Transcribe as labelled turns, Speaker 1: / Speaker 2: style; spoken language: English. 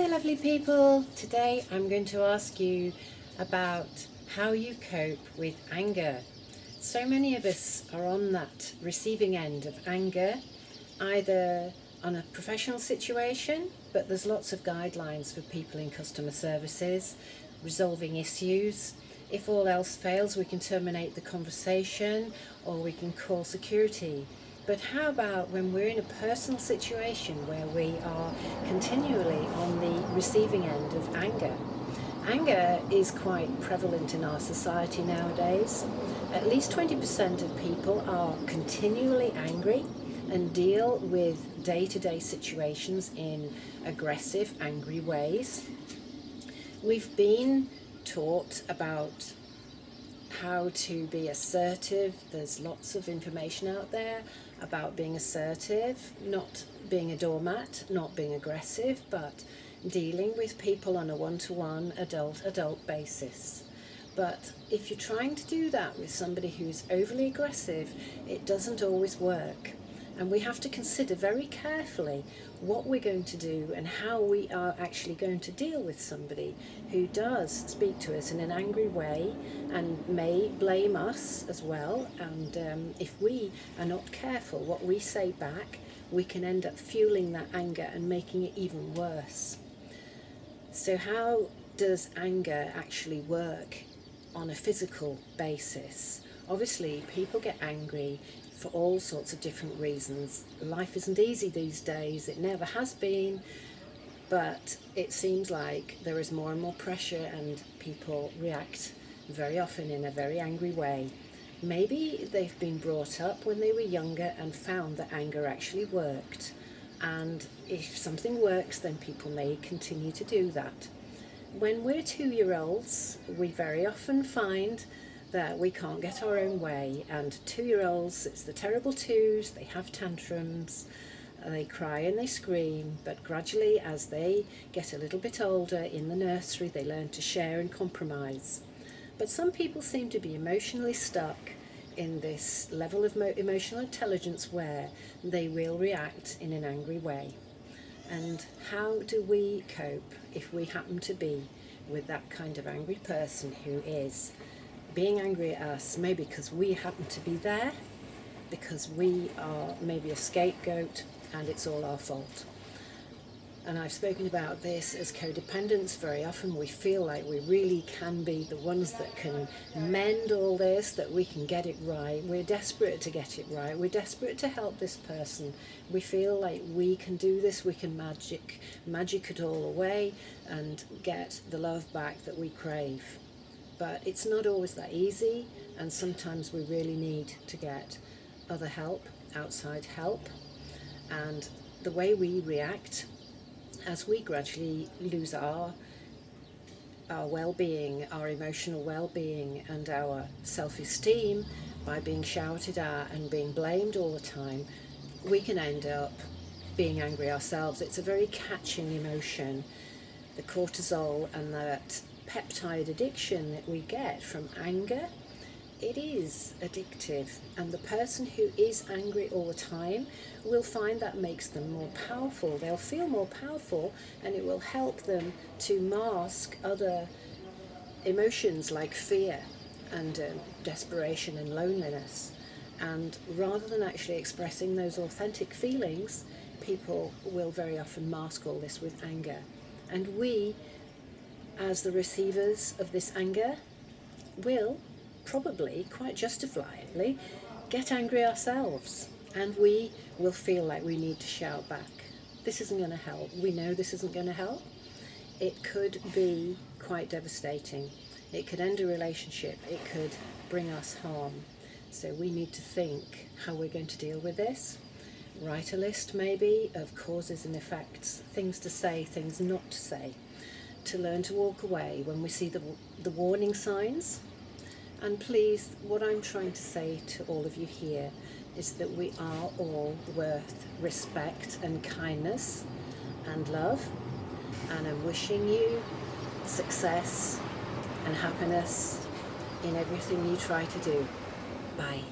Speaker 1: lovely people. Today I'm going to ask you about how you cope with anger. So many of us are on that receiving end of anger, either on a professional situation, but there's lots of guidelines for people in customer services, resolving issues. If all else fails, we can terminate the conversation or we can call security. But how about when we're in a personal situation where we are continually on the receiving end of anger? Anger is quite prevalent in our society nowadays. At least 20% of people are continually angry and deal with day-to-day situations in aggressive, angry ways. We've been taught about how to be assertive. There's lots of information out there about being assertive, not being a doormat, not being aggressive, but dealing with people on a one-to-one adult basis. But if you're trying to do that with somebody who's overly aggressive, it doesn't always work. And we have to consider very carefully what we're going to do and how we are actually going to deal with somebody who does speak to us in an angry way and may blame us as well. And if we are not careful what we say back, we can end up fueling that anger and making it even worse. So how does anger actually work on a physical basis? Obviously, people get angry for all sorts of different reasons. Life isn't easy these days, it never has been, but it seems like there is more and more pressure and people react very often in a very angry way. Maybe they've been brought up when they were younger and found that anger actually worked, and if something works then people may continue to do that. When we're 2-year-olds, we very often find that we can't get our own way, and 2-year-olds, it's the terrible twos, they have tantrums, they cry and they scream, but gradually as they get a little bit older in the nursery they learn to share and compromise. But some people seem to be emotionally stuck in this level of emotional intelligence where they will react in an angry way. And how do we cope if we happen to be with that kind of angry person who is being angry at us, maybe because we happen to be there, because we are maybe a scapegoat and it's all our fault? And I've spoken about this as codependence. Very often we feel like we really can be the ones that can mend all this, that we can get it right. We're desperate to get it right. We're desperate to help this person. We feel like we can do this, we can magic it all away and get the love back that we crave. But it's not always that easy, and sometimes we really need to get other help, outside help. And the way we react as we gradually lose our well-being, our emotional well-being and our self-esteem by being shouted at and being blamed all the time, we can end up being angry ourselves. It's a very catching emotion, the cortisol and that peptide addiction that we get from anger. It is addictive, and the person who is angry all the time will find that makes them more powerful. They'll feel more powerful, and it will help them to mask other emotions like fear and desperation and loneliness. And rather than actually expressing those authentic feelings, people will very often mask all this with anger. And we, as the receivers of this anger, will probably, quite justifiably, get angry ourselves, and we will feel like we need to shout back. This isn't going to help. We know this isn't going to help. It could be quite devastating. It could end a relationship. It could bring us harm. So we need to think how we're going to deal with this. Write a list maybe of causes and effects, things to say, things not to say, to learn to walk away when we see the warning signs. And please, what I'm trying to say to all of you here is that we are all worth respect and kindness and love. And I'm wishing you success and happiness in everything you try to do. Bye.